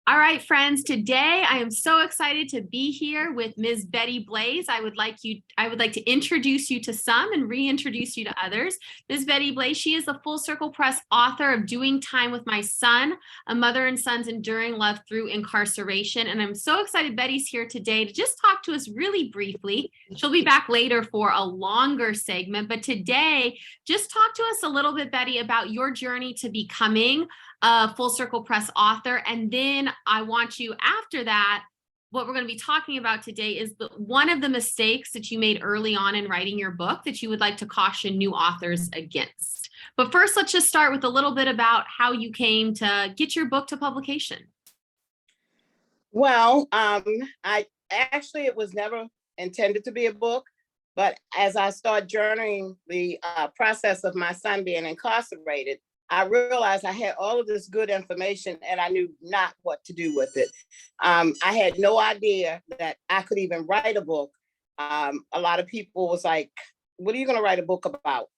All right, friends, today I am so excited to be here with Ms. Bettye Blaize. I would like to introduce you to some and reintroduce you to others. Ms. Bettye Blaize, she is the Full Circle Press author of Doing Time with My Son, A Mother and Son's Enduring Love Through Incarceration. And I'm so excited Betty's here today to just talk to us really briefly. She'll be back later for a longer segment, but today, just talk to us a little bit, Bettye, about your journey to becoming a Full Circle Press author. And then I want you, after that, what we're going to be talking about today is one of the mistakes that you made early on in writing your book that you would like to caution new authors against. But first, let's just start with a little bit about how you came to get your book to publication. Well, it was never intended to be a book, but as I started journaling the process of my son being incarcerated, I realized I had all of this good information and I knew not what to do with it. I had no idea that I could even write a book. A lot of people was like, what are you going to write a book about?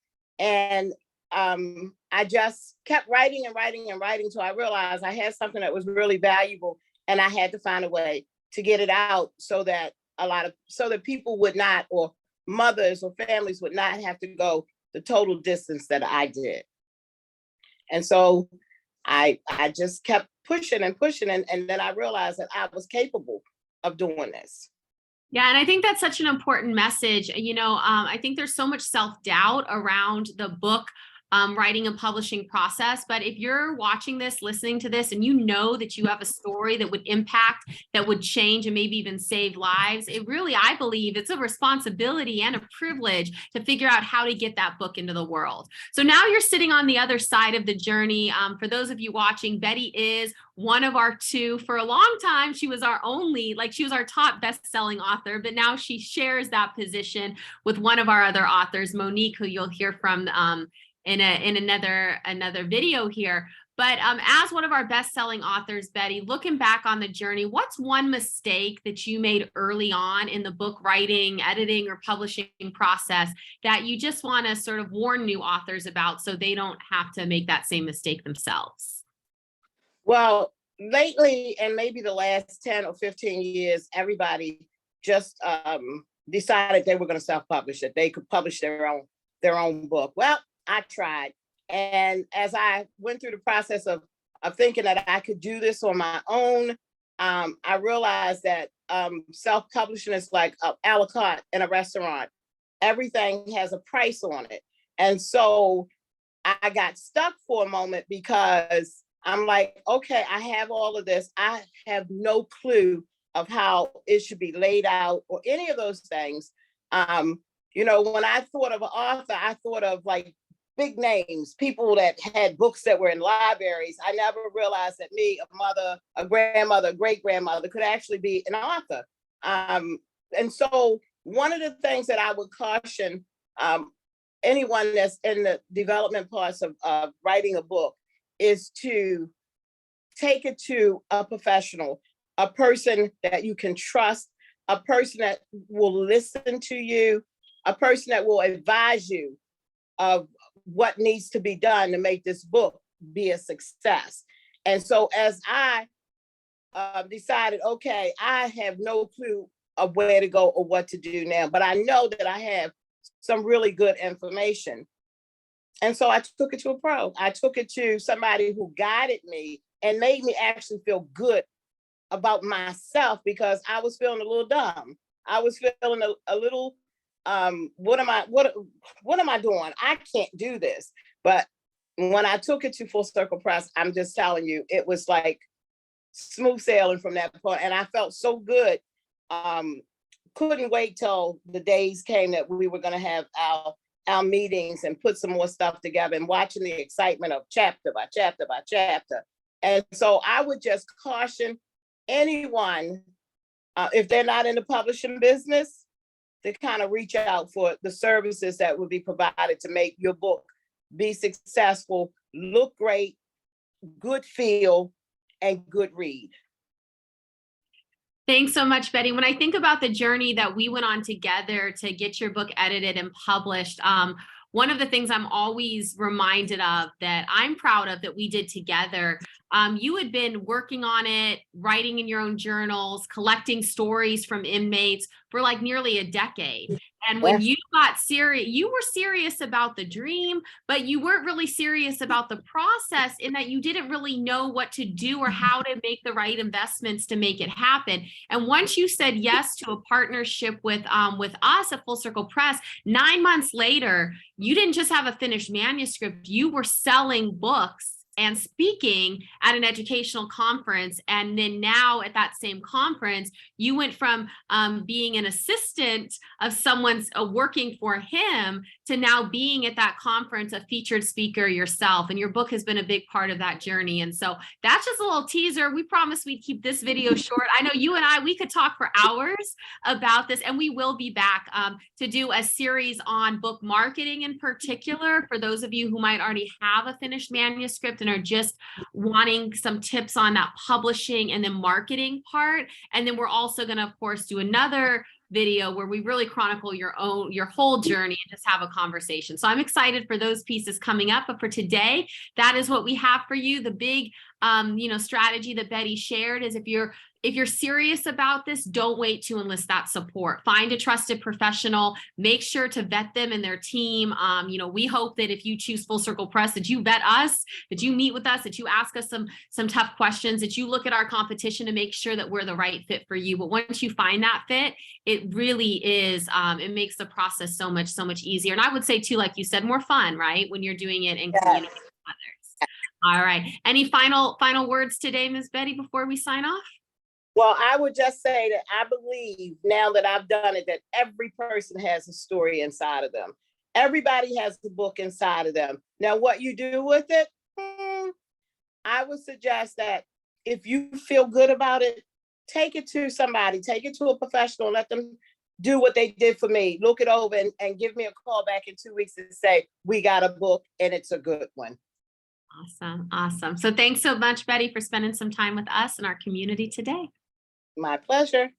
And I just kept writing and writing and writing until I realized I had something that was really valuable and I had to find a way to get it out so that people would not, or mothers or families would not have to go the total distance that I did. And so I just kept pushing and pushing. And then I realized that I was capable of doing this. Yeah, and I think that's such an important message. I think there's so much self-doubt around the book writing and publishing process. But if you're watching this, listening to this, and you know that you have a story that would impact, that would change, and maybe even save lives, I believe it's a responsibility and a privilege to figure out how to get that book into the world. So now you're sitting on the other side of the journey. For those of you watching, Bettye is one of our two. For a long time, she was our top best-selling author, but now she shares that position with one of our other authors, Monique, who you'll hear from in another video here. But as one of our best-selling authors, Bettye, looking back on the journey, what's one mistake that you made early on in the book writing, editing, or publishing process that you just want to sort of warn new authors about so they don't have to make that same mistake themselves? Well, lately, and maybe the last 10 or 15 years, everybody just decided they were going to self-publish it. They could publish their own book. Well, I tried. And as I went through the process of thinking that I could do this on my own, I realized that self-publishing is like a la carte in a restaurant. Everything has a price on it. And so I got stuck for a moment because I'm like, okay, I have all of this. I have no clue of how it should be laid out or any of those things. When I thought of an author, I thought of like big names, people that had books that were in libraries. I never realized that me, a mother, a grandmother, a great-grandmother could actually be an author. And so one of the things that I would caution anyone that's in the development parts of writing a book is to take it to a professional, a person that you can trust, a person that will listen to you, a person that will advise you of what needs to be done to make this book be a success. And so as I decided, okay, I have no clue of where to go or what to do now, but I know that I have some really good information. And so I took it to a pro. I took it to somebody who guided me and made me actually feel good about myself because I was feeling a little dumb. I was feeling a little what am I doing? I can't do this. But when I took it to Full Circle Press, I'm just telling you, it was like smooth sailing from that point. And I felt so good. Couldn't wait till the days came that we were going to have our meetings and put some more stuff together and watching the excitement of chapter by chapter by chapter. And so I would just caution anyone, if they're not in the publishing business, to kind of reach out for the services that would be provided to make your book be successful, look great, good feel, and good read. Thanks so much, Bettye. When I think about the journey that we went on together to get your book edited and published, one of the things I'm always reminded of that I'm proud of that we did together, you had been working on it, writing in your own journals, collecting stories from inmates for like nearly a decade. And when Yes. you got serious, you were serious about the dream, but you weren't really serious about the process, in that you didn't really know what to do or how to make the right investments to make it happen. And once you said yes to a partnership with us at Full Circle Press, 9 months later, you didn't just have a finished manuscript, you were selling books and speaking at an educational conference. And then now at that same conference, you went from being an assistant of someone's working for him to now being at that conference a featured speaker yourself. And your book has been a big part of that journey. And so that's just a little teaser. We promised we'd keep this video short. I know you and I, we could talk for hours about this, and we will be back to do a series on book marketing in particular for those of you who might already have a finished manuscript and are just wanting some tips on that publishing and the marketing part. And then we're also going to, of course, do another video where we really chronicle your whole journey and just have a conversation. So I'm excited for those pieces coming up. But for today, that is what we have for you. The big strategy that Bettye shared is, if you're serious about this, don't wait to enlist that support. Find a trusted professional, make sure to vet them and their team. We hope that if you choose Full Circle Press, that you vet us, that you meet with us, that you ask us some tough questions, that you look at our competition to make sure that we're the right fit for you. But once you find that fit, it really is, it makes the process so much easier. And I would say too, like you said, more fun, right? When you're doing it in community with others. All right. Any final words today, Ms. Bettye, before we sign off? Well, I would just say that I believe now that I've done it, that every person has a story inside of them. Everybody has a book inside of them. Now, what you do with it, I would suggest that if you feel good about it, take it to somebody, take it to a professional, let them do what they did for me. Look it over and give me a call back in 2 weeks and say, we got a book and it's a good one. Awesome. So thanks so much, Bettye, for spending some time with us and our community today. My pleasure.